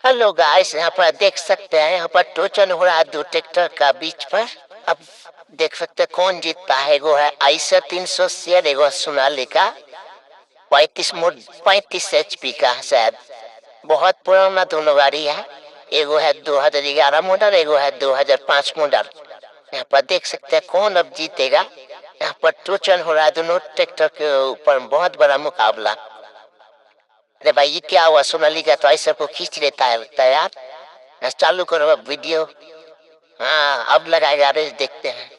Hello guys, यहाँ पर देख सकते हैं यहाँ पर टोचन हो रहा है दो ट्रैक्टर का बीच पर। अब देख सकते हैं कौन जीतता है। एगो है आइसर 300 शेयर, एगो सोनालिका 35 HP का है शायद। बहुत पुराना दोनों गाड़ी है। एगो है 2011 मॉडल, एगो है 2005 मॉडल। यहाँ पर देख सकते हैं कौन अब जीतेगा। यहाँ पर टोचन हो रहा है दोनों ट्रैक्टर के ऊपर, बहुत बड़ा मुकाबला। अरे भाई ये क्या हुआ, सोनालिका तो ऐसे को खींच लेता है लगता है यार। चालू करो अब वीडियो। हाँ अब लगाएगा, रेस देखते हैं।